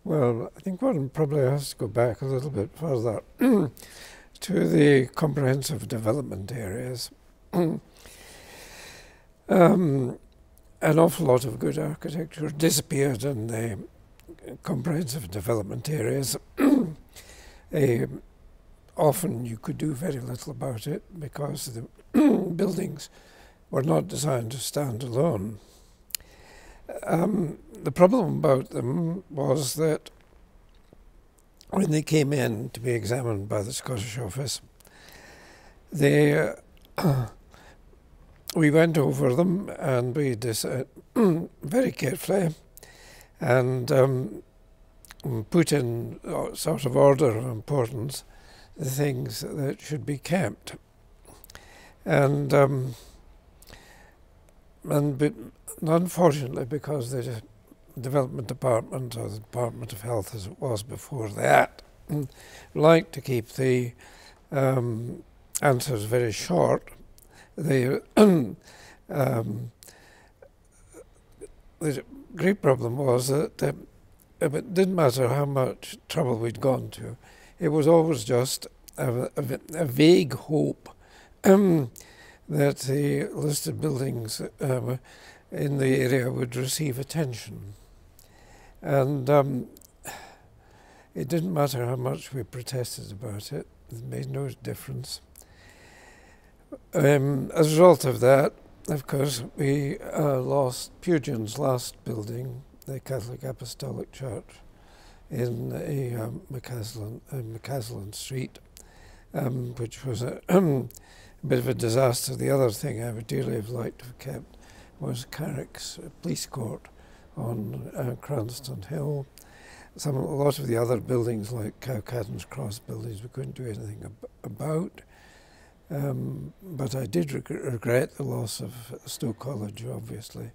Well, I think one probably has to go back a little bit further to the comprehensive development areas. An awful lot of good architecture disappeared in the comprehensive development areas. Often you could do very little about it because the buildings were not designed to stand alone. The problem about them was that when they came in to be examined by the Scottish Office, they we went over them and we decided very carefully and put in sort of order of importance the things that should be kept. And unfortunately, because the Development Department, or the Department of Health as it was before that, liked to keep the answers very short, the great problem was that it didn't matter how much trouble we'd gone to, it was always just a vague hope that the listed buildings in the area would receive attention. And it didn't matter how much we protested about it, it made no difference. As a result of that, of course, we lost Pugin's last building, the Catholic Apostolic Church, in McCaslin Street, which was a bit of a disaster. The other thing I would dearly have liked to have kept was Carrick's police court on Cranston Hill. A lot of the other buildings, like Cowcaddens Cross buildings, we couldn't do anything about. But I did regret the loss of Stowe College, obviously,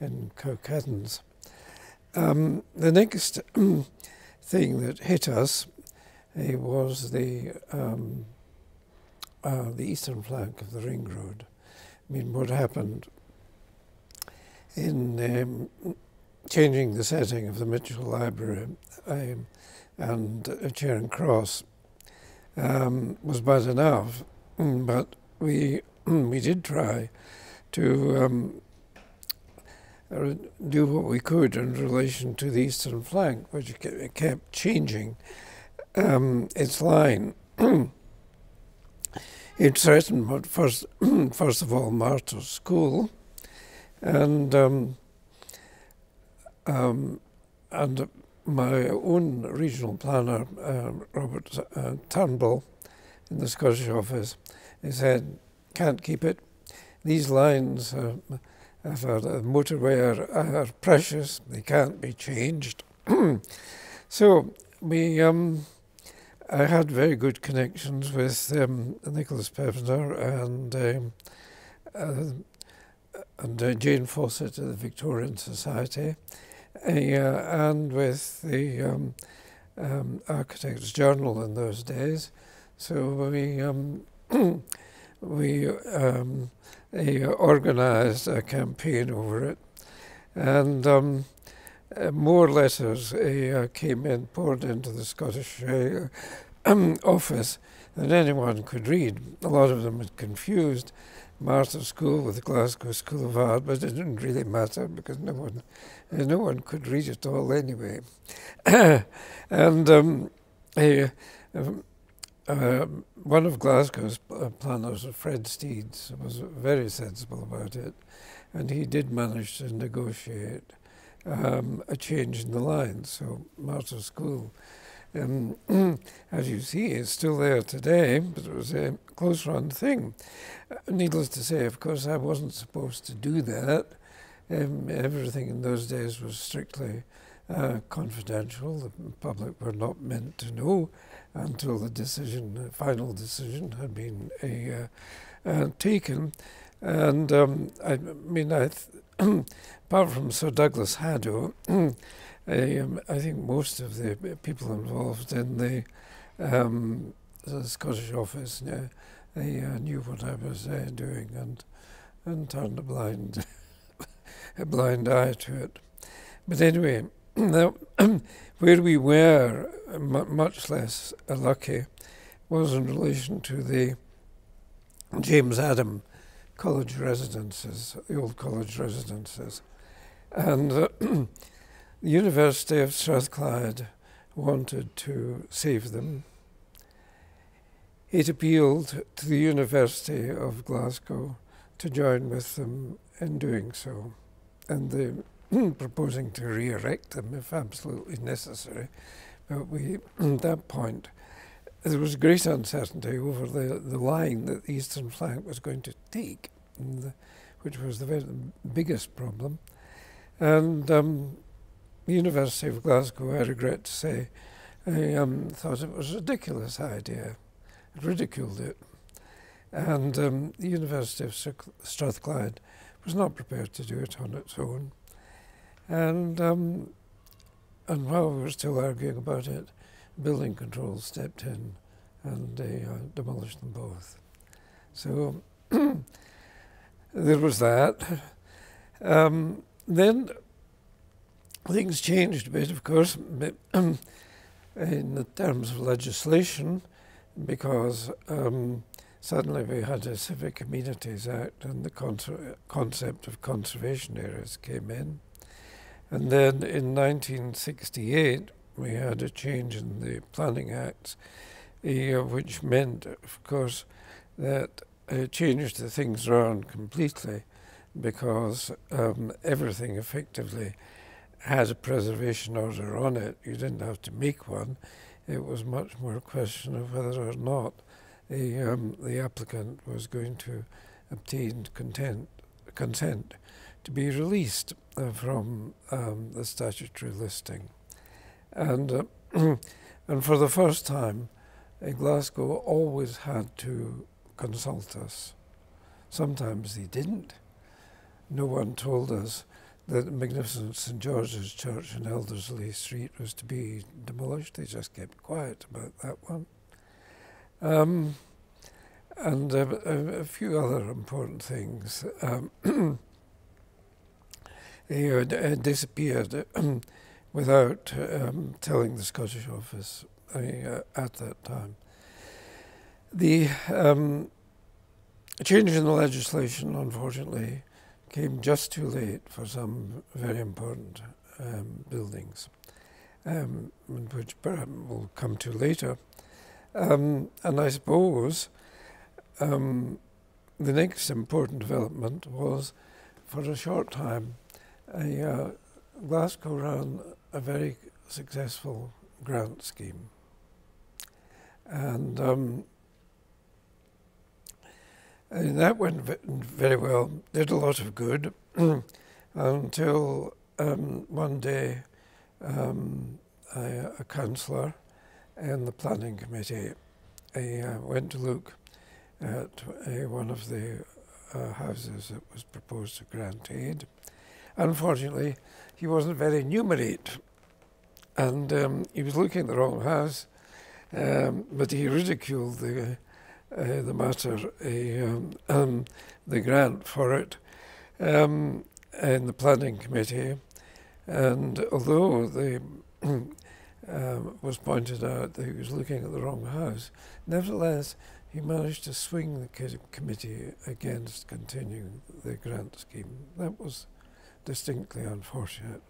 in Cowcaddens. The next thing that hit us was the eastern flank of the ring road. I mean, what happened in changing the setting of the Mitchell Library and Charing Cross was bad enough, but we did try to do what we could in relation to the eastern flank, which kept changing its line. It threatened first of all Martyrs School, and my own regional planner, Robert Turnbull, in the Scottish Office, he said, "Can't keep it. These lines for the motorway are precious. They can't be changed." So I had very good connections with Nicholas Pevner and Jane Fawcett of the Victorian Society, and with the Architects' Journal in those days. So we organised a campaign over it, and more letters poured into the Scottish office than anyone could read. A lot of them had confused Martyrs School with the Glasgow School of Art, but it didn't really matter because no one could read it all anyway. And one of Glasgow's planners, Fred Steeds, was very sensible about it, and he did manage to negotiate a change in the line. So Martyrs School, as you see, is still there today, but it was a close-run thing. Needless to say, of course, I wasn't supposed to do that. Everything in those days was strictly confidential. The public were not meant to know until the final decision had been taken. And I mean, apart from Sir Douglas Haddo, I think most of the people involved in the Scottish Office they knew what I was doing and turned a blind eye to it. But anyway, where we were much less lucky was in relation to the James Adam college residences, the old college residences. And the University of Strathclyde wanted to save them. It appealed to the University of Glasgow to join with them in doing so. And they're proposing to re-erect them if absolutely necessary. But at that point, there was great uncertainty over the line that the eastern flank was going to take, which was the biggest problem. And the University of Glasgow, I regret to say, thought it was a ridiculous idea, ridiculed it. And the University of Strathclyde was not prepared to do it on its own. And while we were still arguing about it, building control stepped in and they demolished them both. So there was that. Then things changed a bit, of course, in the terms of legislation, because suddenly we had a Civic Amenities Act and the concept of conservation areas came in. And then in 1968, we had a change in the Planning Acts, which meant, of course, that it changed the things around completely, because everything effectively had a preservation order on it. You didn't have to make one. It was much more a question of whether or not the applicant was going to obtain consent to be released from the statutory listing. And for the first time, Glasgow always had to consult us. Sometimes they didn't. No one told us that the magnificent St George's Church in Elderslie Street was to be demolished. They just kept quiet about that one. And a few other important things disappeared without telling the Scottish office at that time. The change in the legislation, unfortunately, came just too late for some very important buildings, which perhaps we'll come to later. And I suppose the next important development was, for a short time, Glasgow ran a very successful grant scheme. And that went very well, did a lot of good, until one day a councillor in the planning committee went to look at one of the houses that was proposed to grant aid. Unfortunately, he wasn't very numerate, and he was looking at the wrong house, but he ridiculed the matter, the grant for it, in the planning committee. And although they was pointed out that he was looking at the wrong house, nevertheless, he managed to swing the committee against continuing the grant scheme. That was distinctly unfortunate.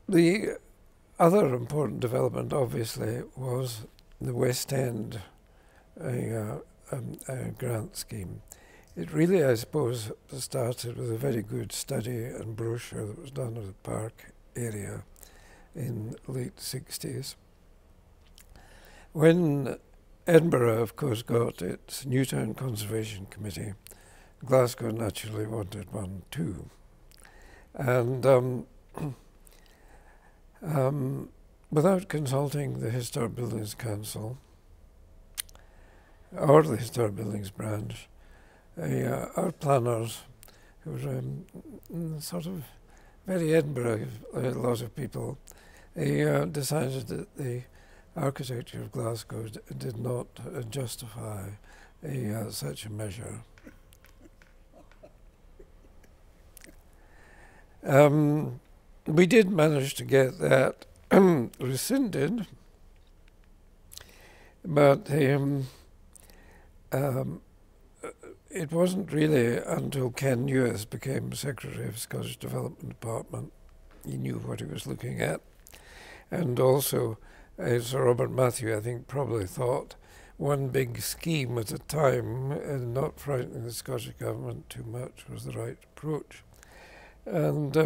The other important development, obviously, was the West End grant scheme. It really, I suppose, started with a very good study and brochure that was done of the park area in the late 60s. When Edinburgh, of course, got its Newtown Conservation Committee, Glasgow naturally wanted one too. And without consulting the Historic Buildings Council or the Historic Buildings Branch, our planners, who were sort of very Edinburgh, a lot of people, decided that the architecture of Glasgow did not justify such a measure. We did manage to get that rescinded, but it wasn't really until Ken Lewis became Secretary of Scottish Development Department. He knew what he was looking at. And also, Sir Robert Matthew, I think, probably thought one big scheme at a time and not frightening the Scottish Government too much was the right approach. And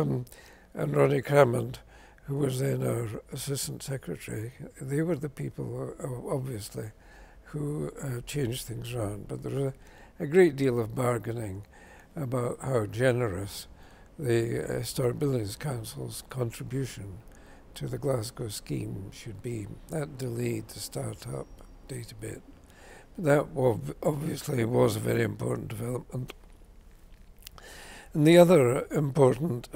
Ronnie Crammond, who was then our Assistant Secretary, they were the people, obviously, who changed things around. But there was a great deal of bargaining about how generous the Historic Buildings Council's contribution to the Glasgow scheme should be. That delayed the start-up date a bit. That obviously was a very important development. And the other important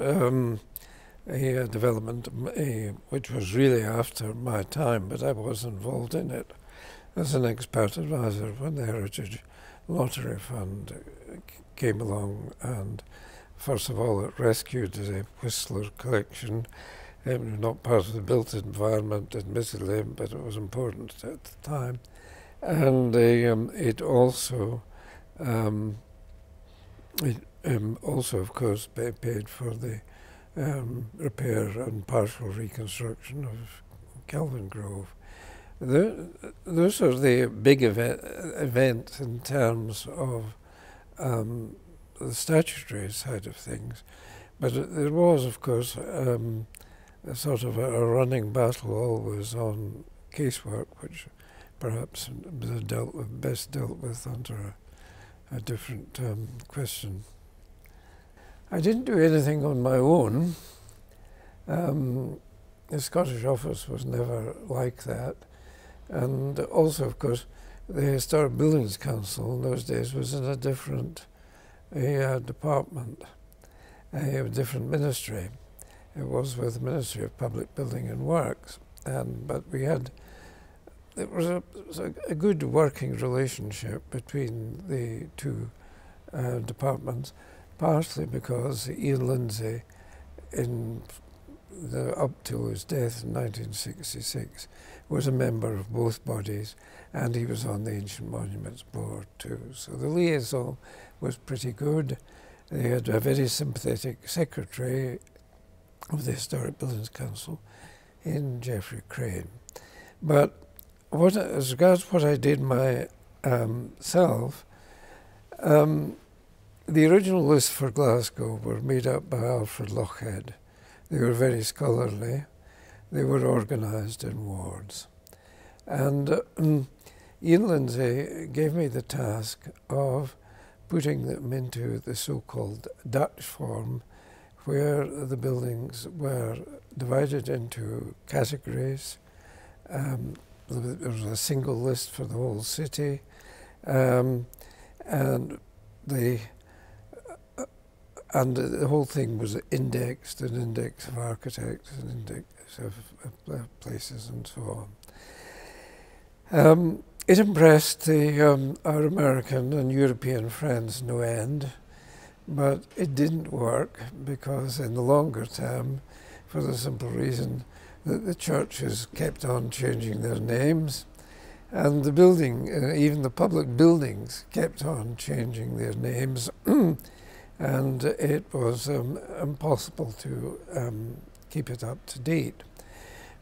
development, which was really after my time, but I was involved in it as an expert advisor when the Heritage Lottery Fund came along, and first of all it rescued the Whistler collection. Not part of the built environment, admittedly, but it was important at the time. And it also, of course, paid for the repair and partial reconstruction of Kelvin Grove. Those are the big events in terms of the statutory side of things. But there was, of course, a sort of a running battle always on casework, which perhaps best dealt with under a different question. I didn't do anything on my own. The Scottish office was never like that. And also, of course, the Historic Buildings Council in those days was in a different department, a different ministry. It was with the Ministry of Public Building and Works, but it was a good working relationship between the two departments, partly because Ian Lindsay, up till his death in 1966, was a member of both bodies, and he was on the Ancient Monuments Board too. So the liaison was pretty good. They had a very sympathetic secretary of the Historic Buildings Council in Geoffrey Crane. But as regards what I did myself, the original list for Glasgow were made up by Alfred Lochhead. They were very scholarly. They were organised in wards. And Ian Lindsay gave me the task of putting them into the so-called Dutch form, where the buildings were divided into categories. There was a single list for the whole city, and the whole thing was indexed, an index of architects, an index of places, and so on. It impressed our American and European friends no end. But it didn't work because in the longer term, for the simple reason that the churches kept on changing their names, and the building, even the public buildings, kept on changing their names, and it was impossible to keep it up to date.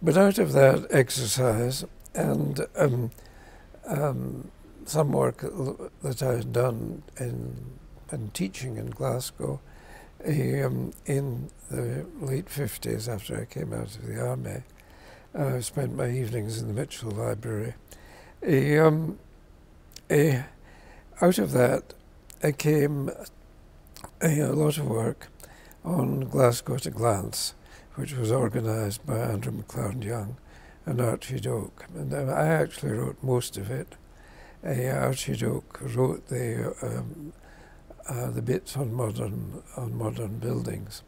But out of that exercise and some work that I had done in teaching in Glasgow in the late 50s, after I came out of the army, I spent my evenings in the Mitchell Library. Out of that came a lot of work on Glasgow at a Glance, which was organised by Andrew MacLaren Young and Archie Doak. And I actually wrote most of it. Archie Doak wrote the bits on modern buildings.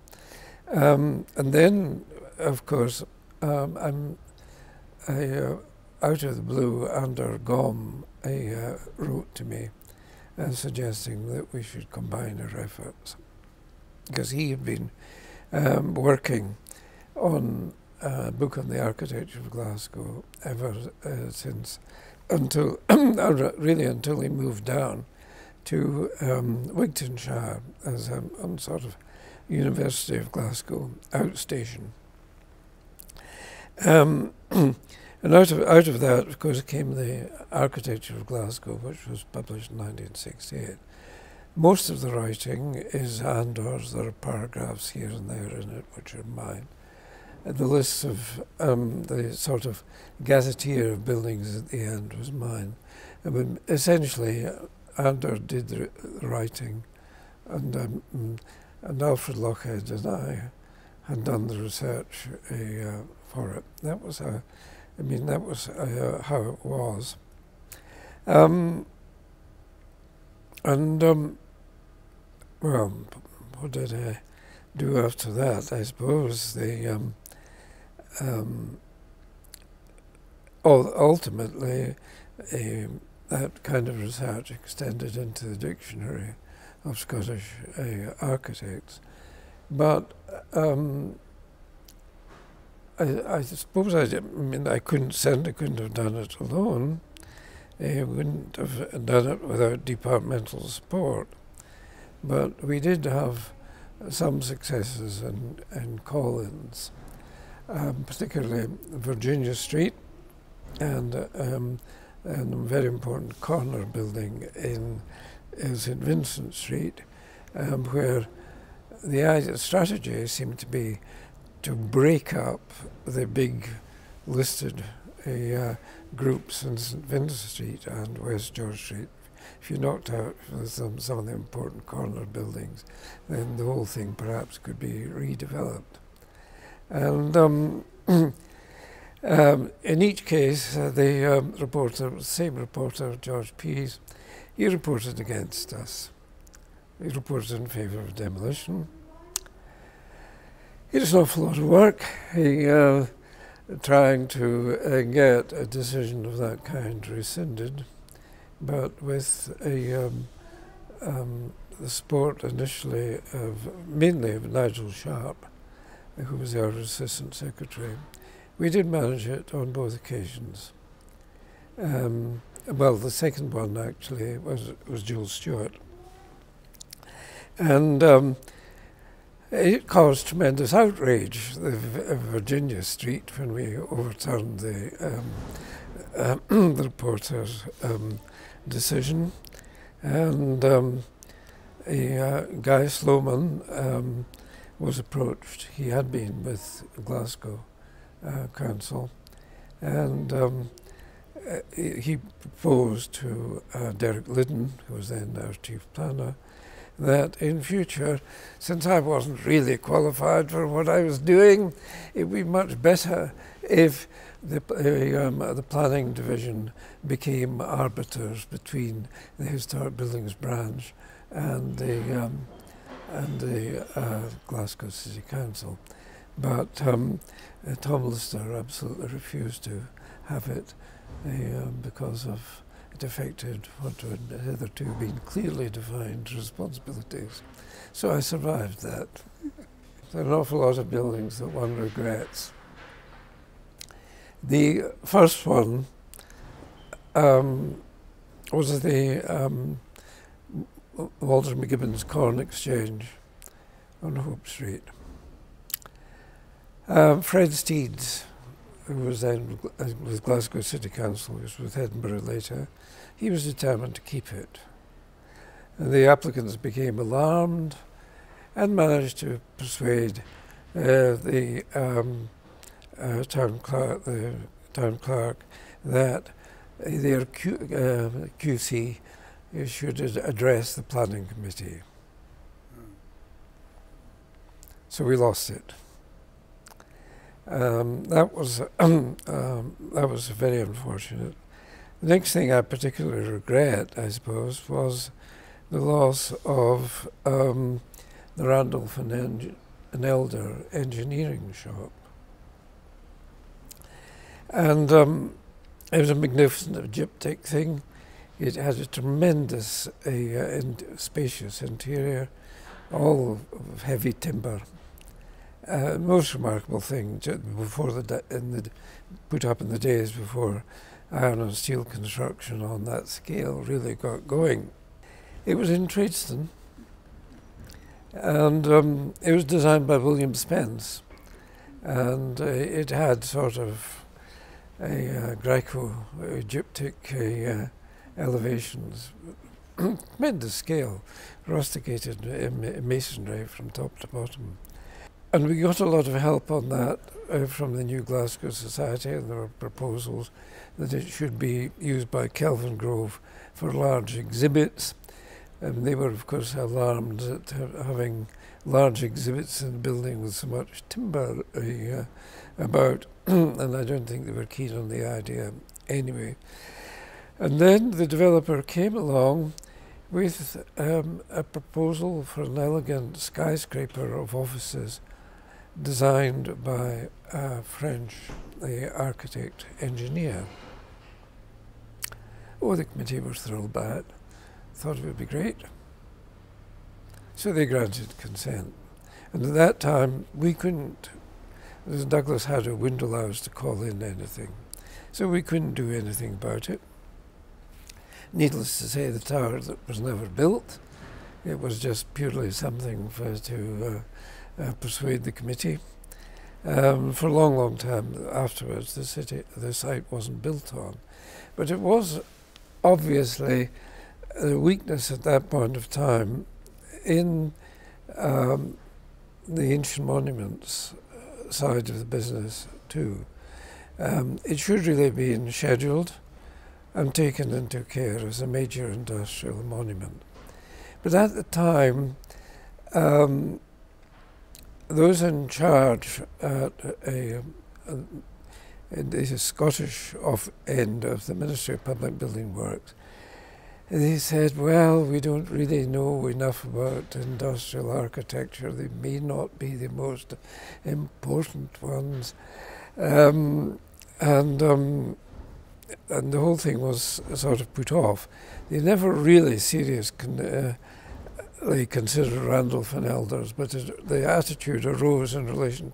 And then, of course, out of the blue, Ander Gom wrote to me suggesting that we should combine our efforts, because he had been working on a book on the architecture of Glasgow ever since, until really until he moved down to Wigtonshire as a sort of University of Glasgow outstation. And out of that, of course, came the Architecture of Glasgow, which was published in 1968. Most of the writing is Andor's. There are paragraphs here and there in it which are mine. The list of the sort of gazetteer of buildings at the end was mine. I mean, essentially, Andor did the writing, and Alfred Lochhead and I had done the research for it. That was how it was. Well, what did I do after that? I suppose ultimately that kind of research extended into the dictionary of Scottish architects. But I suppose I couldn't have done it alone. I wouldn't have done it without departmental support. But we did have some successes in call-ins, particularly Virginia Street and a very important corner building in St. Vincent Street, where the strategy seemed to be to break up the big listed groups in St. Vincent Street and West George Street. If you knocked out some of the important corner buildings, then the whole thing perhaps could be redeveloped. And in each case, the same reporter, George Pease, he reported against us. He reported in favour of demolition. It was an awful lot of work. Trying to get a decision of that kind rescinded, but with the support initially mainly of Nigel Sharp, who was our Assistant Secretary, we did manage it on both occasions. Well, the second one actually was Jules Stewart. And it caused tremendous outrage, the Virginia Street, when we overturned the reporter's decision. And Guy Sloman was approached. He had been with Glasgow Council, and he proposed to Derek Liddon, who was then our chief planner, that in future, since I wasn't really qualified for what I was doing, it would be much better if the planning division became arbiters between the Historic Buildings branch and the Glasgow City Council. But Tom Lister absolutely refused to have it because of it affected what had hitherto been clearly defined responsibilities. So I survived that. There are an awful lot of buildings that one regrets. The first one was the Walter McGibbon's Corn Exchange on Hope Street. Fred Steeds, who was then with Glasgow City Council, who was with Edinburgh later, he was determined to keep it. And the applicants became alarmed and managed to persuade the town clerk that their QC should address the planning committee. So we lost it. That was very unfortunate. The next thing I particularly regret, I suppose, was the loss of the Randolph and Elder engineering shop. And it was a magnificent gyptic thing. It had a tremendous spacious interior, all of heavy timber. Most remarkable thing before put up in the days before iron and steel construction on that scale really got going. It was in Tradeston, and it was designed by William Spence, and it had sort of a Greco-Egyptic elevations, tremendous scale, rusticated masonry from top to bottom. And we got a lot of help on that from the New Glasgow Society, and there were proposals that it should be used by Kelvin Grove for large exhibits. And they were, of course, alarmed at having large exhibits in the building with so much timber about, and I don't think they were keen on the idea anyway. And then the developer came along with a proposal for an elegant skyscraper of offices designed by a French architect engineer. Oh, the committee was thrilled by it, thought it would be great. So they granted consent. And at that time, we couldn't, Douglas had a window allows to call in anything, so we couldn't do anything about it. Needless to say, the tower was never built. It was just purely something to persuade the committee. For a long, long time afterwards, the site wasn't built on. But it was obviously a weakness at that point of time in the ancient monuments side of the business too. It should really have been scheduled and taken into care as a major industrial monument. But at the time, those in charge at the Scottish end of the Ministry of Public Building Works, they said, well, we don't really know enough about industrial architecture. They may not be the most important ones. And the whole thing was sort of put off. They never really seriously considered Randolph and Elders, but the attitude arose in relation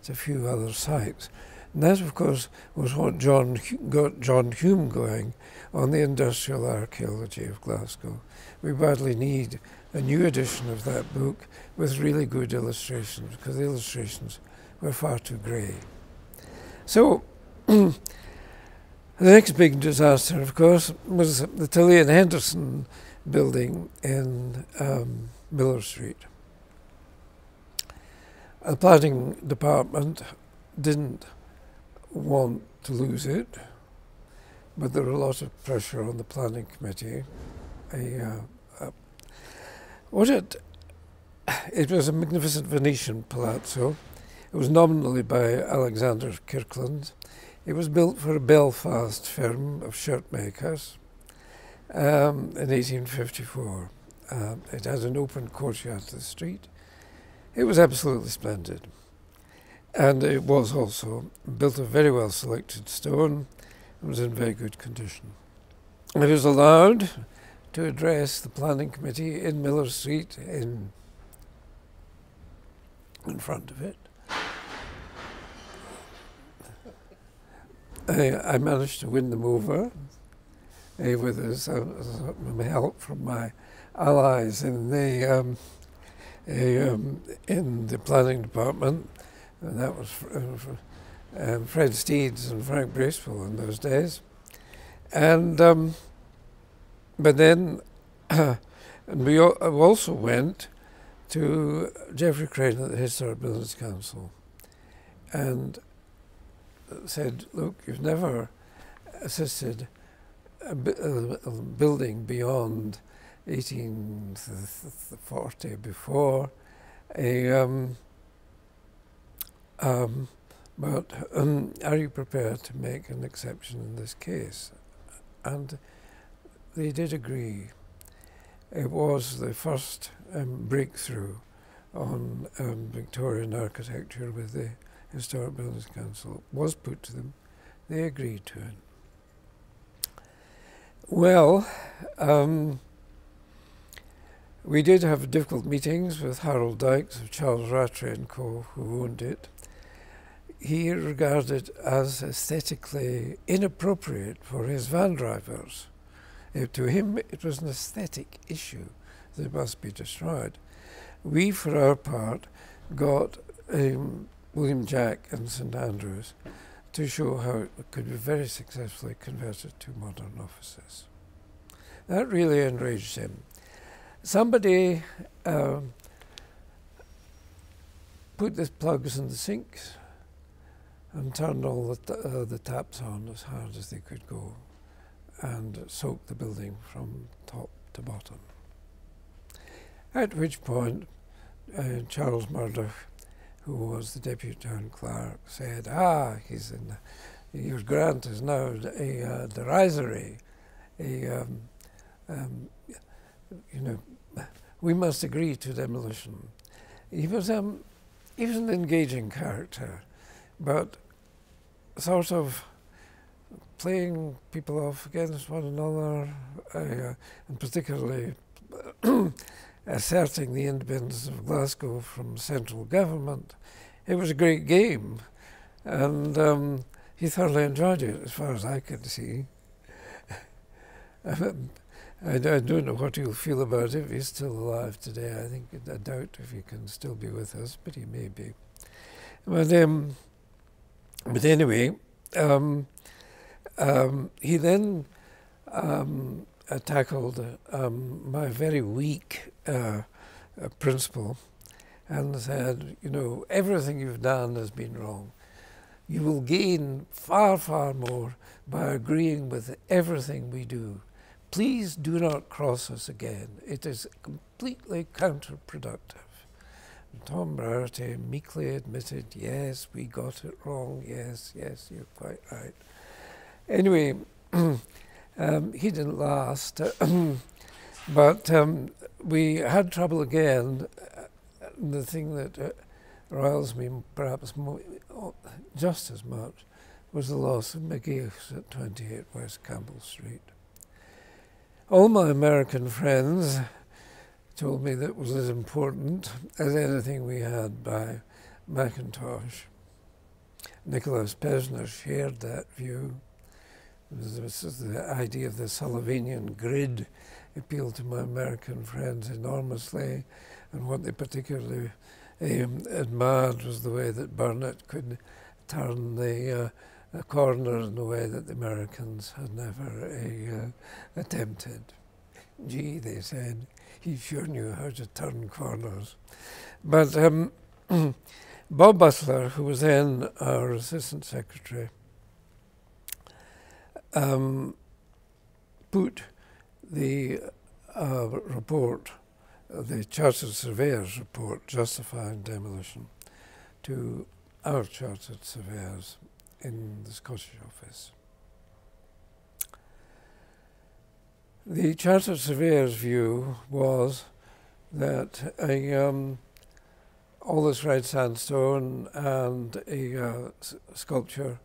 to a few other sites. And that, of course, was what got John Hume going on the industrial archaeology of Glasgow. We badly need a new edition of that book with really good illustrations, because the illustrations were far too grey. So, the next big disaster, of course, was the Tilly and Henderson building in Miller Street. The planning department didn't want to lose it, but there was a lot of pressure on the planning committee. It was a magnificent Venetian palazzo. It was nominally by Alexander Kirkland. It was built for a Belfast firm of shirt makers in 1854. It had an open courtyard to the street. It was absolutely splendid. And it was also built of very well selected stone. It was in very good condition. I was allowed to address the planning committee in Miller Street in front of it. I managed to win them over with some help from my allies in the planning department, and that was Fred Steeds and Frank Bracewell in those days. And but then and we also went to Geoffrey Crane at the Historic Buildings Council and said, look, you've never assisted a building beyond 1840 before, but are you prepared to make an exception in this case? And they did agree. It was the first breakthrough on Victorian architecture with the Historic Buildings Council. It was put to them. They agreed to it. Well, We did have difficult meetings with Harold Dykes of Charles Rattray and Co., who owned it. He regarded it as aesthetically inappropriate for his van drivers. To him, it was an aesthetic issue that must be destroyed. We, for our part, got William Jack and St Andrews to show how it could be very successfully converted to modern offices. That really enraged him. Somebody put the plugs in the sinks and turned all the taps on as hard as they could go and soaked the building from top to bottom. At which point Charles Murdoch, who was the deputy town clerk, said, your grant is now a derisory, we must agree to demolition. He was an engaging character, but sort of playing people off against one another, and particularly asserting the independence of Glasgow from central government. It was a great game, and he thoroughly enjoyed it, as far as I could see. I don't know what he'll feel about it if he's still alive today. I doubt if he can still be with us, but he may be. But anyway, he then tackled my very weak principle and said, everything you've done has been wrong. You will gain far, far more by agreeing with everything we do. Please do not cross us again. It is completely counterproductive. And Tom Brierty meekly admitted, yes, we got it wrong. Yes, you're quite right. Anyway, he didn't last, but we had trouble again. The thing that riles me perhaps just as much was the loss of McGeough's at 28 West Campbell Street. All my American friends told me that it was as important as anything we had by Mackintosh. Nicholas Pesner shared that view. This is the idea of the Sullivanian grid appealed to my American friends enormously, and what they particularly admired was the way that Burnett could turn the corner in a way that the Americans had never attempted. Gee, they said, he sure knew how to turn corners. But Bob Butler, who was then our assistant secretary, put the report, the Chartered Surveyors report justifying demolition, to our Chartered Surveyors in the Scottish office. The Chartered Surveyors' view was that all this red sandstone and a sculpture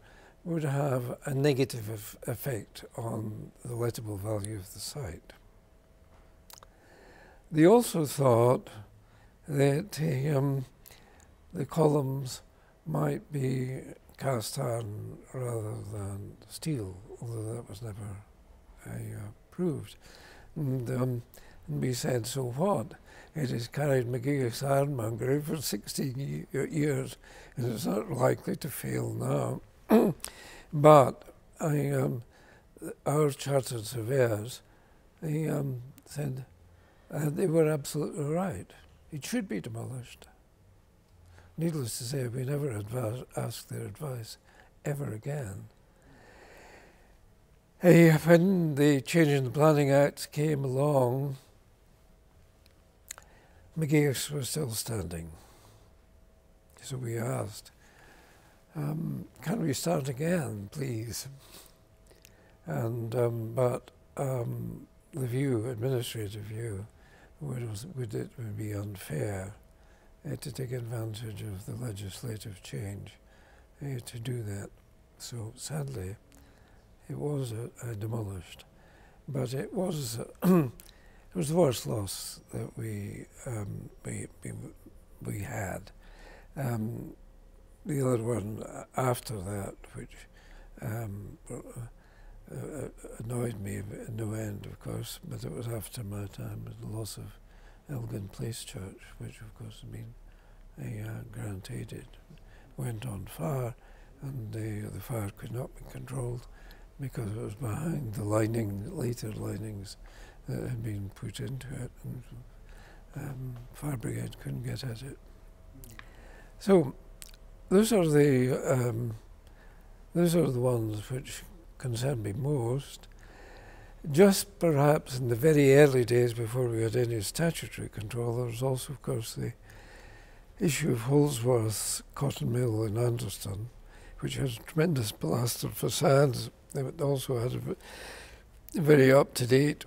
would have a negative effect on the lettable value of the site. They also thought that the columns might be cast iron rather than steel, although that was never proved. And we said, so what? It has carried McGeough's ironmongery for 16 years, and it's not likely to fail now. But our Chartered Surveyors, they said they were absolutely right. It should be demolished. Needless to say, we never asked their advice ever again. When the change in the Planning Act came along, McGeough's was still standing. So we asked, can we start again, please? And but the administrative view, would it be unfair to take advantage of the legislative change to do that. So sadly, it was demolished, but it was It was the worst loss that we had. The other one after that, which annoyed me no end, of course, but it was after my time, was the loss of Elgin Place Church, which of course had been a grant aided, went on fire, and the fire could not be controlled because it was behind the later linings that had been put into it, and fire brigade couldn't get at it. So those are the ones which concern me most. Just perhaps in the very early days before we had any statutory control, there was also, of course, the issue of Holsworth's cotton mill in Anderston, which has tremendous plastered facades. It also had a very up-to-date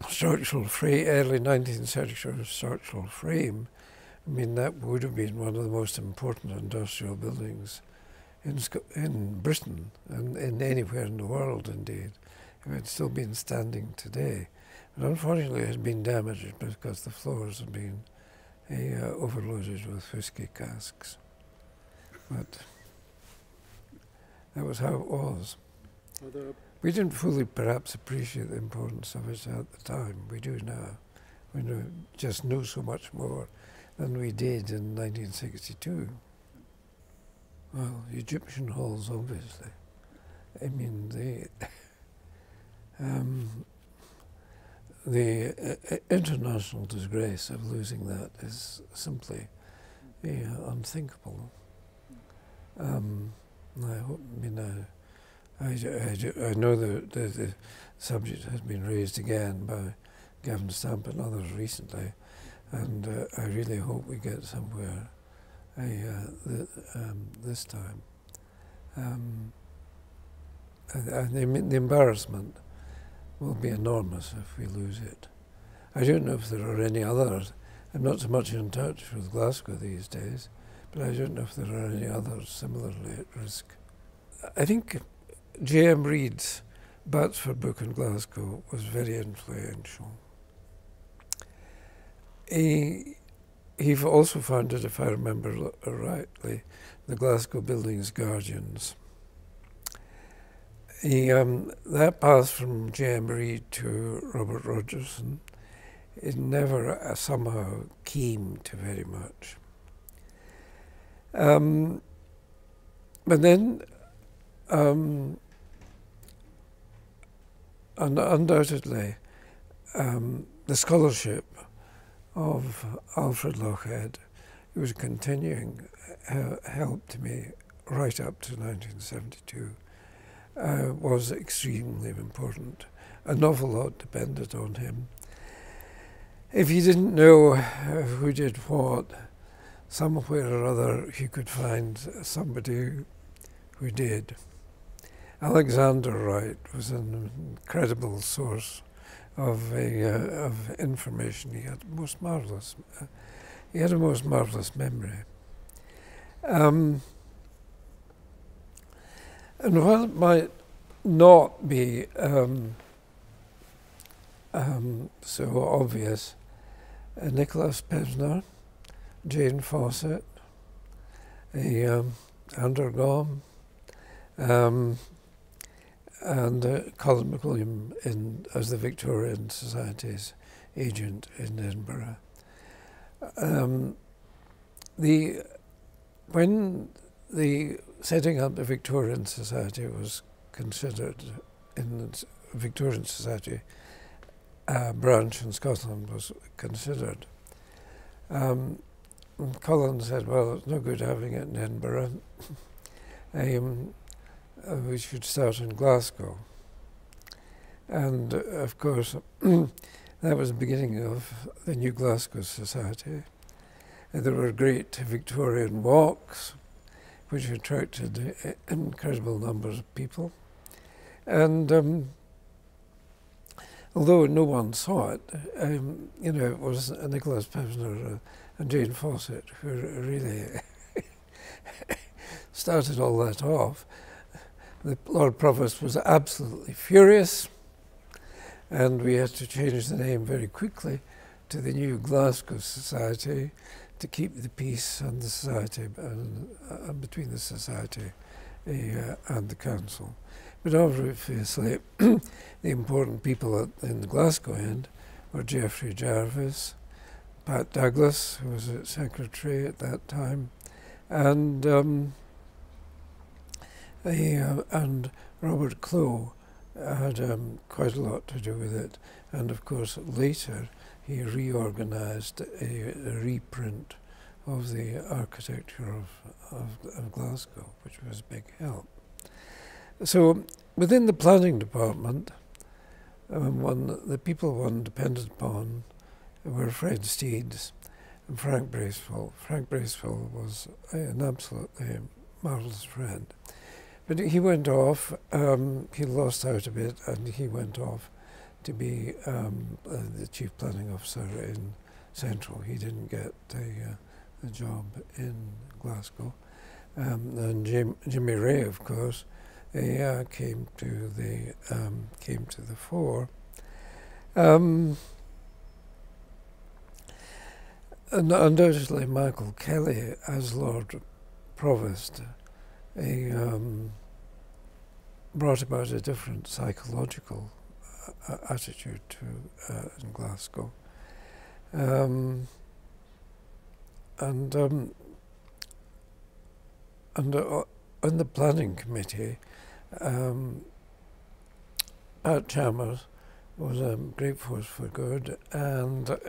structural frame, early 19th century structural frame. I mean, that would have been one of the most important industrial buildings in Britain and in anywhere in the world, indeed. It had still been standing today. But unfortunately, it had been damaged because the floors had been overloaded with whiskey casks. But that was how it was. We didn't fully perhaps appreciate the importance of it at the time. We do now. We just know so much more than we did in 1962. Well, Egyptian halls, obviously. I mean, the international disgrace of losing that is simply unthinkable. I know the subject has been raised again by Gavin Stamp and others recently, and I really hope we get somewhere this time. The embarrassment will be enormous if we lose it. I don't know if there are any others. I'm not so much in touch with Glasgow these days, but I don't know if there are any others similarly at risk. I think J.M. Reid's Batsford book in Glasgow was very influential. He also founded, if I remember rightly, the Glasgow Buildings Guardians. That path from J.M. Reid to Robert Rogerson, it never somehow came to very much. But then, undoubtedly, the scholarship of Alfred Lochhead, who was continuing, helped me right up to 1972, was extremely important. An awful lot depended on him. If you didn't know who did what, somewhere or other you could find somebody who did. Alexander Wright was an incredible source of information. He had a most marvelous memory. And while it might not be so obvious, Nicholas Pevsner, Jane Fawcett, Andrew Gom, and Colin McWilliam as the Victorian Society's agent in Edinburgh. When the setting up the Victorian Society was considered, in the Victorian Society branch in Scotland was considered, Colin said, well, it's no good having it in Edinburgh. We should start in Glasgow. And of course, that was the beginning of the new Glasgow Society. And there were great Victorian walks, which attracted incredible numbers of people. And although no one saw it, it was Nicholas Pevsner and Jane Fawcett who really started all that off. The Lord Provost was absolutely furious, and we had to change the name very quickly to the new Glasgow Society to keep the peace and the society and between the society and the council. But obviously, the important people in the Glasgow end were Geoffrey Jarvis, Pat Douglas, who was a secretary at that time, and Robert Clough had quite a lot to do with it. And of course, later he reorganised a reprint of the architecture of Glasgow, which was a big help. So within the planning department, the people one depended upon were Fred Steeds and Frank Bracewell. Frank Bracewell was an absolutely marvellous friend. But he went off, he lost out a bit, and he went off to be the chief planning officer in Central. He didn't get a job in Glasgow. And Jimmy Ray, of course, came to the fore. And undoubtedly, Michael Kelly, as Lord Provost, brought about a different psychological attitude to in Glasgow, and on the planning committee, Pat Chalmers was a great force for good, and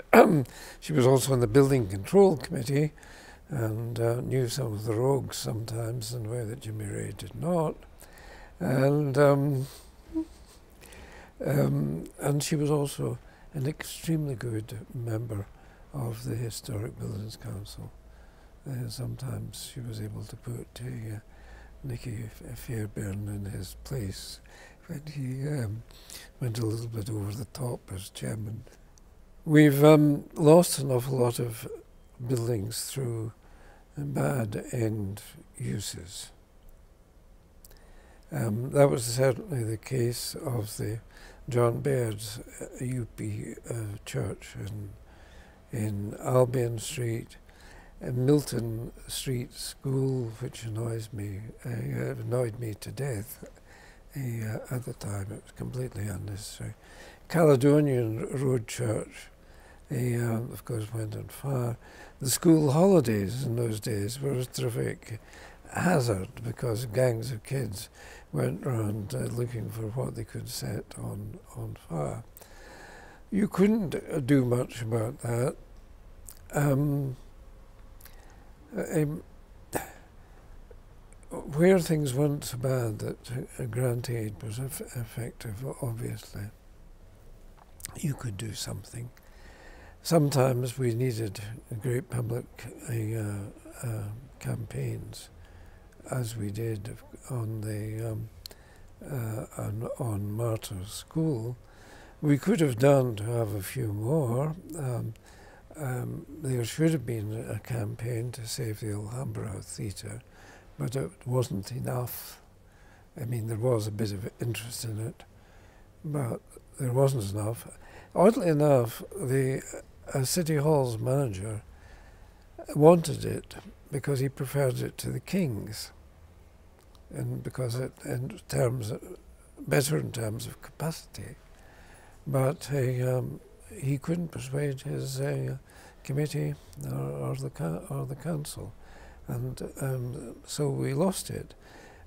she was also on the building control committee, and knew some of the rogues sometimes in a way that Jimmy Ray did not, and she was also an extremely good member of the Historic Buildings Council. Sometimes she was able to put Nicky Fairbairn in his place when he went a little bit over the top as chairman. We've lost an awful lot of buildings through bad end uses. That was certainly the case of the John Baird's UP church in Albion Street, Milton Street School, which annoyed me to death at the time. It was completely unnecessary. Caledonian Road Church, of course, went on fire. The school holidays in those days were a terrific hazard because gangs of kids went around looking for what they could set on fire. You couldn't do much about that. Where things weren't so bad that grant aid was effective, obviously, you could do something. Sometimes we needed great public campaigns, as we did on Martyr's School. We could have done to have a few more. There should have been a campaign to save the Alhambra Theatre, but it wasn't enough. I mean, there was a bit of interest in it, but there wasn't enough. Oddly enough, the City Hall's manager wanted it because he preferred it to the King's, and because it, better in terms of capacity. But he couldn't persuade his committee or the council, and so we lost it.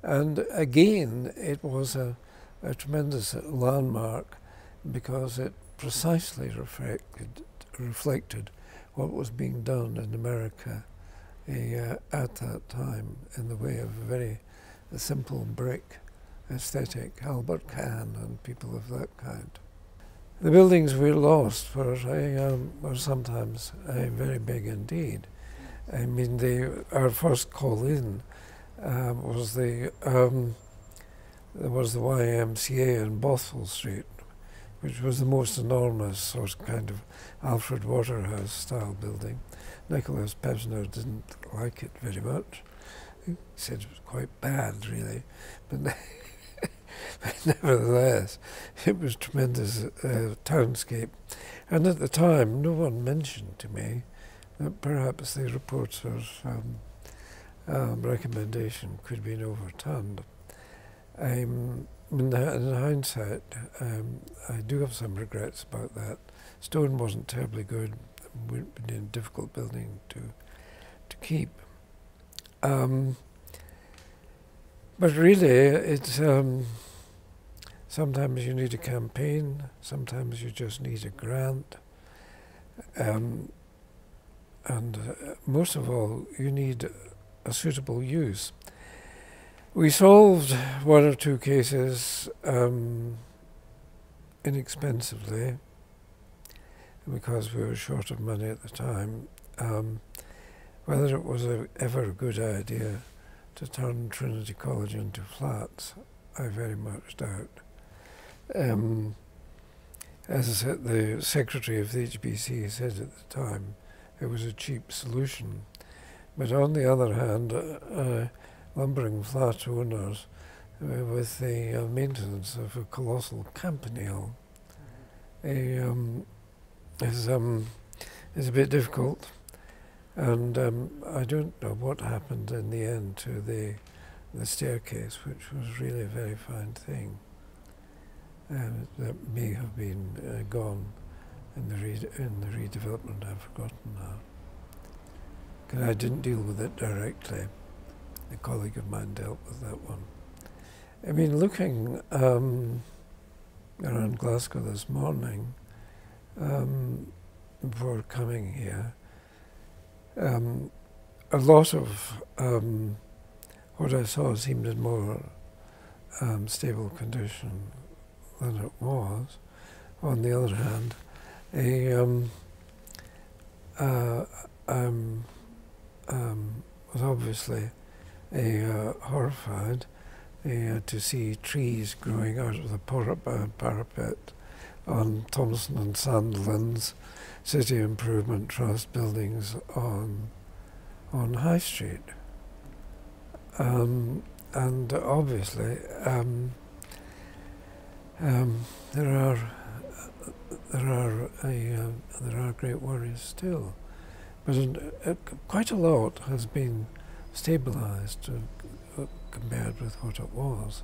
And again, it was a tremendous landmark because it precisely reflected what was being done in America at that time in the way of a very simple brick aesthetic, Albert Kahn and people of that kind. The buildings we lost were sometimes very big indeed. I mean, our first call in was the YMCA in Bothwell Street, which was the most enormous sort of kind of Alfred Waterhouse style building. Nicholas Pevsner didn't like it very much. He said it was quite bad, really. But But nevertheless, it was tremendous townscape. And at the time, no one mentioned to me that perhaps the reporter's recommendation could be overturned. In hindsight, I do have some regrets about that. Stone wasn't terribly good, would be a difficult building to keep. But really, it's sometimes you need a campaign, sometimes you just need a grant, and most of all, you need a suitable use. We solved one or two cases inexpensively because we were short of money at the time. Whether it was ever a good idea to turn Trinity College into flats, I very much doubt. As the secretary of the HBC said at the time, it was a cheap solution. But on the other hand, lumbering flat owners with the maintenance of a colossal campanile is a bit difficult. And I don't know what happened in the end to the staircase, which was really a very fine thing. That may have been gone in the redevelopment. I've forgotten now. Because I didn't deal with it directly. A colleague of mine dealt with that one. I mean, looking around Glasgow this morning, before coming here, a lot of what I saw seemed in more stable condition than it was. On the other hand, was obviously horrified to see trees growing out of the parapet on Thompson and Sandlin's City Improvement Trust buildings on High Street. And obviously there are great worries still, but quite a lot has been stabilised compared with what it was.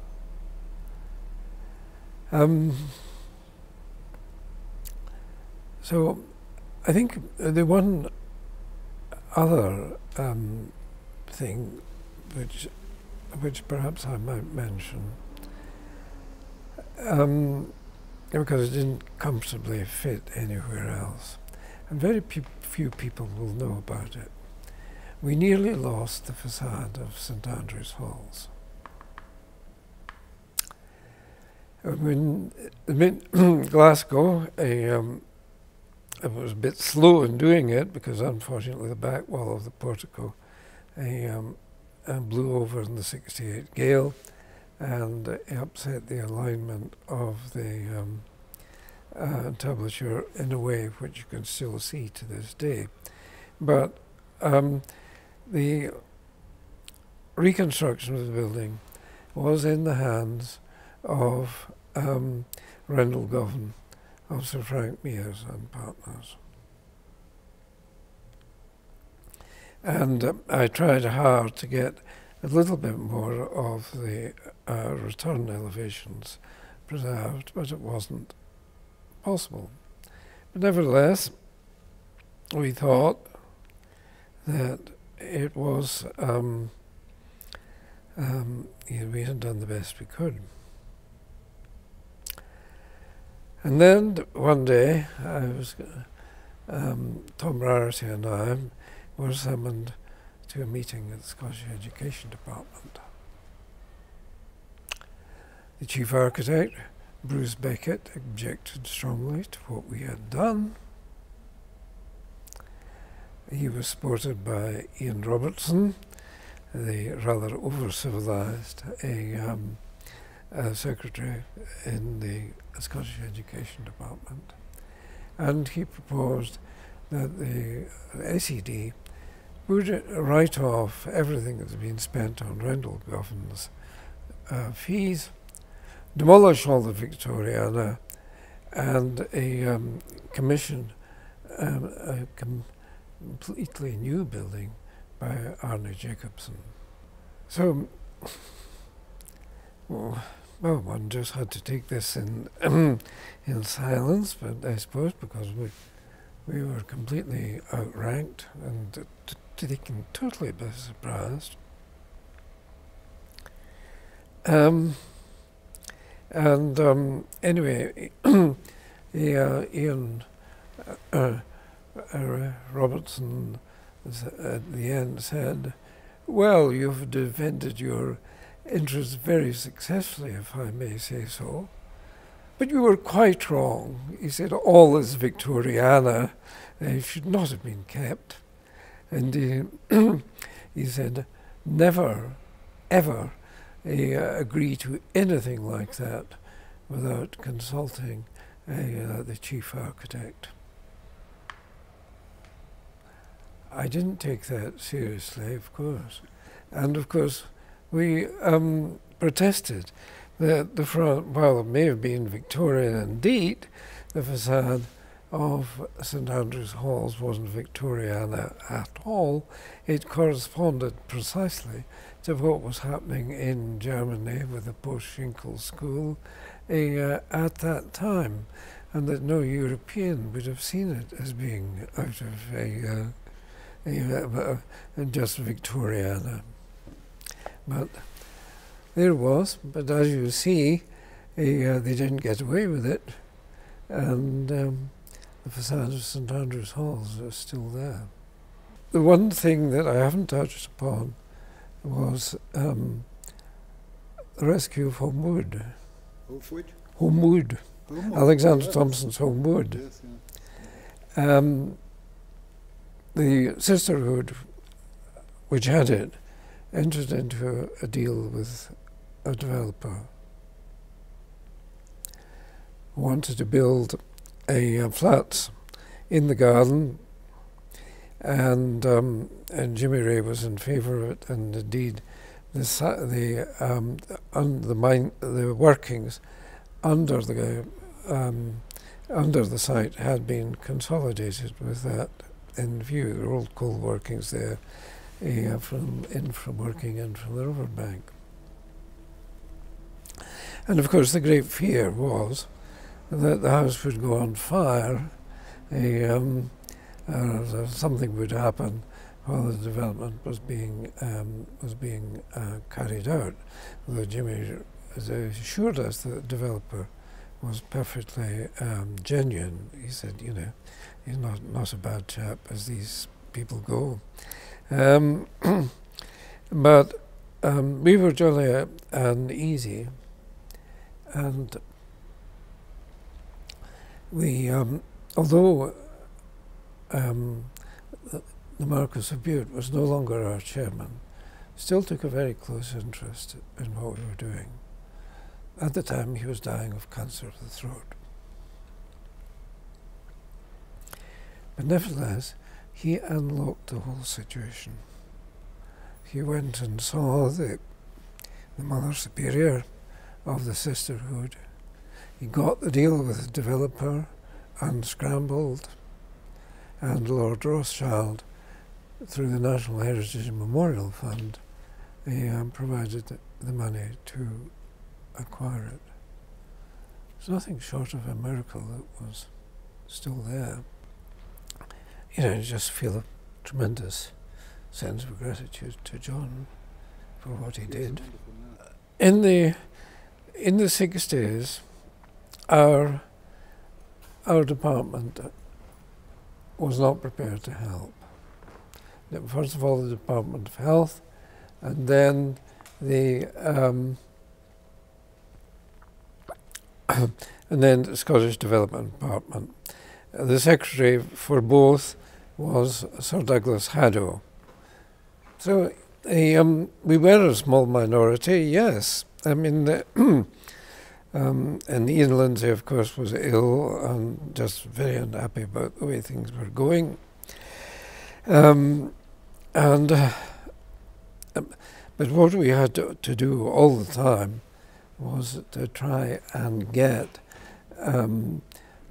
So I think the one other thing which perhaps I might mention, because it didn't comfortably fit anywhere else, and very few people will know about it. We nearly lost the facade of St Andrew's Halls. When Glasgow, it was a bit slow in doing it because unfortunately the back wall of the portico blew over in the '68 gale, and it upset the alignment of the entablature in a way which you can still see to this day. But the reconstruction of the building was in the hands of Rendell Govan, of Sir Frank Mears and Partners. And I tried hard to get a little bit more of the return elevations preserved, but it wasn't possible. But nevertheless, we thought that it was, we had done the best we could. And then one day, Tom Rarity and I were summoned to a meeting at the Scottish Education Department. The chief architect, Bruce Beckett, objected strongly to what we had done. He was supported by Ian Robertson, the rather over-civilised secretary in the Scottish Education Department, and he proposed that the SED would write off everything that had been spent on Rendell Govan's fees demolish all the Victoriana and commission a completely new building by Arne Jacobsen. So, well, one just had to take this in in silence, but I suppose because we were completely outranked and taken totally by surprise. Anyway, Ian Robertson at the end said, "Well, you've defended your interests very successfully, if I may say so. But you were quite wrong." He said, "All this Victoriana should not have been kept." And he said, "Never, ever agree to anything like that without consulting the chief architect." I didn't take that seriously, of course. And of course, we protested that the front, while it may have been Victorian indeed, the facade of St Andrew's Halls wasn't Victoriana at all. It corresponded precisely to what was happening in Germany with the Post-Schinkel school at that time, and that no European would have seen it as being out of just Victoriana. But there it was. But as you see, they didn't get away with it, and the facade of St Andrew's Halls is still there. The one thing that I haven't touched upon was the rescue of Homewood. Homewood. Alexander Thompson's Homewood. Yes, yeah. The Sisterhood, which had it, entered into a deal with a developer who wanted to build flats in the garden, and Jimmy Ray was in favour of it, and indeed the workings under the site had been consolidated with that in view. There were old coal workings there from working in from the riverbank. And of course the great fear was that the house would go on fire, something would happen while the development was being carried out. Though Jimmy assured us that the developer was perfectly genuine. He said, you know, he's not a bad chap as these people go. But we were jolly and easy, and we, although the Marquis of Bute was no longer our chairman, still took a very close interest in what we were doing. At the time, he was dying of cancer of the throat. But nevertheless, he unlocked the whole situation. He went and saw the Mother Superior of the Sisterhood. He got the deal with the developer, unscrambled, and Lord Rothschild, through the National Heritage Memorial Fund, provided the money to acquire it. It's nothing short of a miracle that was still there. You know, you just feel a tremendous sense of gratitude to John for what he did. In the 60s, our department was not prepared to help. First of all, the Department of Health, and then the Scottish Development Department. The secretary for both was Sir Douglas Haddo. So we were a small minority, yes. I mean, and Ian Lindsay, of course, was ill and just very unhappy about the way things were going. But what we had to do all the time was to try and get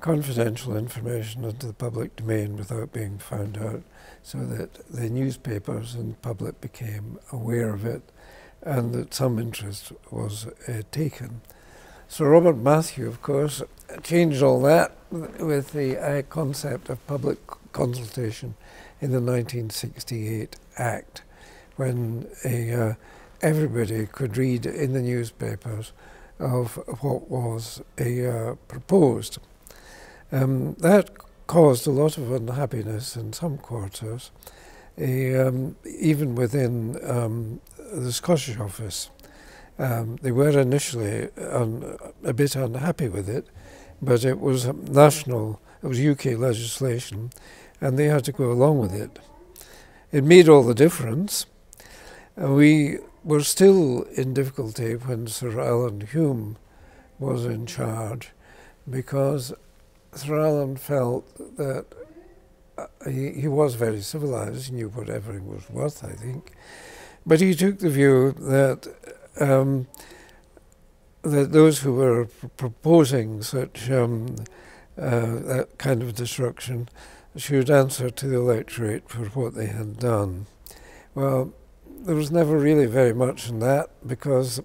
confidential information into the public domain without being found out, so that the newspapers and public became aware of it and that some interest was taken. So Robert Matthew, of course, changed all that with the concept of public consultation in the 1968 Act, when everybody could read in the newspapers of what was proposed. That caused a lot of unhappiness in some quarters, even within the Scottish office. They were initially a bit unhappy with it, but it was national, it was UK legislation, and they had to go along with it. It made all the difference. We were still in difficulty when Sir Alan Hume was in charge, because Sir Alan felt that he was very civilised, he knew what everything was worth, I think, but he took the view that that those who were proposing such that kind of destruction should answer to the electorate for what they had done. Well, there was never really very much in that, because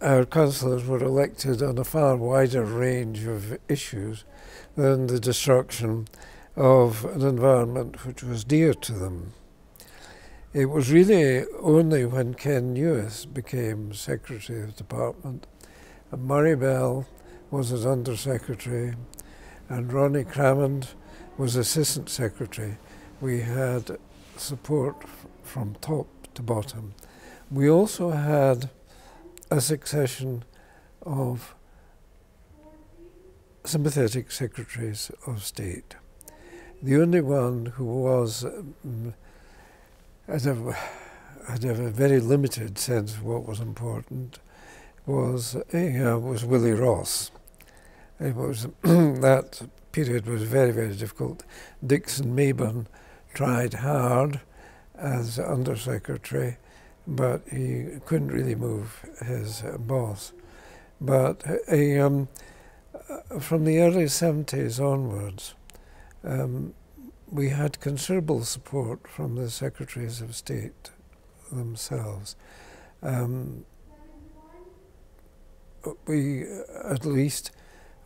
our councillors were elected on a far wider range of issues than the destruction of an environment which was dear to them. It was really only when Ken Newis became Secretary of Department, and Murray Bell was his Under-Secretary, and Ronnie Crammond was Assistant Secretary, we had support from top to bottom. We also had a succession of sympathetic Secretaries of State. The only one who was had a very limited sense of what was important was Willie Ross. It was that period was very, very difficult. Dixon Mayburn tried hard as Under-Secretary, but he couldn't really move his boss. But from the early 70s onwards, we had considerable support from the Secretaries of State themselves.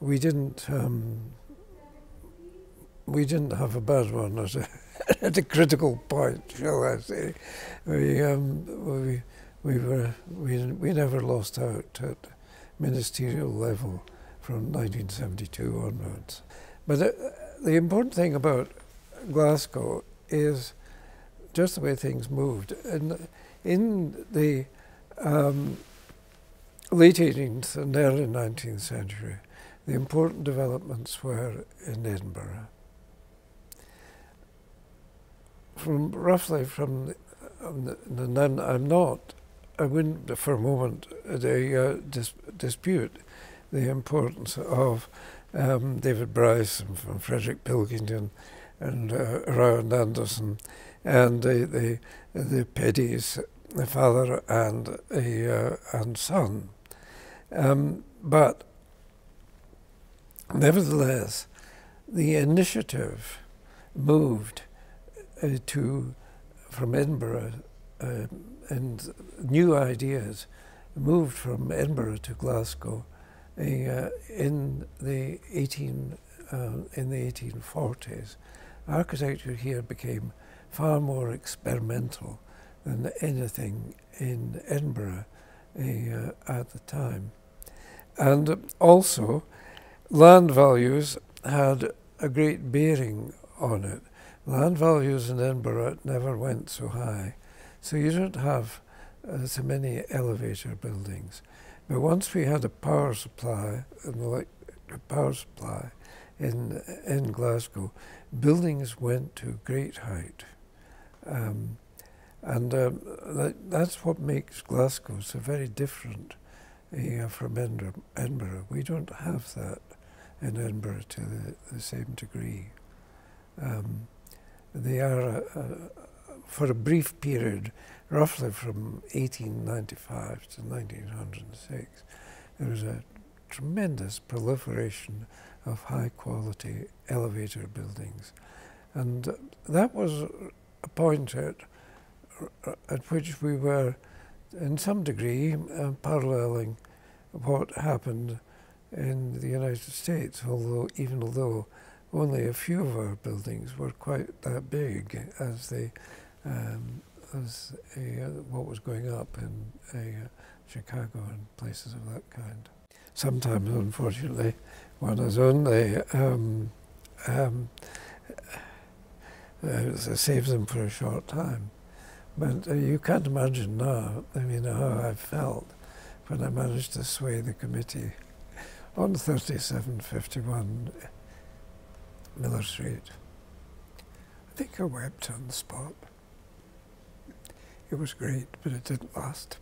We didn't have a bad one at a critical point, shall I say. We never lost out at ministerial level from 1972 onwards. But the important thing about Glasgow is just the way things moved. In the late 18th and early 19th century, the important developments were in Edinburgh. I wouldn't for a moment dispute the importance of David Bryce and from Frederick Pilkington and Rowan Anderson and the Peddies, the father and son. But nevertheless, the initiative moved from Edinburgh, and new ideas moved from Edinburgh to Glasgow in the 1840s. Architecture here became far more experimental than anything in Edinburgh at the time. And also, land values had a great bearing on it. Land values in Edinburgh never went so high, so you don't have so many elevator buildings. But once we had a power supply, an electric power supply in Glasgow, buildings went to great height. That's what makes Glasgow so very different from Edinburgh. We don't have that in Edinburgh to the same degree. They are for a brief period, roughly from 1895 to 1906, there was a tremendous proliferation of high-quality elevator buildings. And that was a point at which we were, in some degree, paralleling what happened in the United States, even although only a few of our buildings were quite that big as what was going up in Chicago and places of that kind. Sometimes, unfortunately, one is only saves them for a short time. But you can't imagine now, I mean, how I felt when I managed to sway the committee on 3751 Miller Street. I think I wept on the spot. It was great, but it didn't last.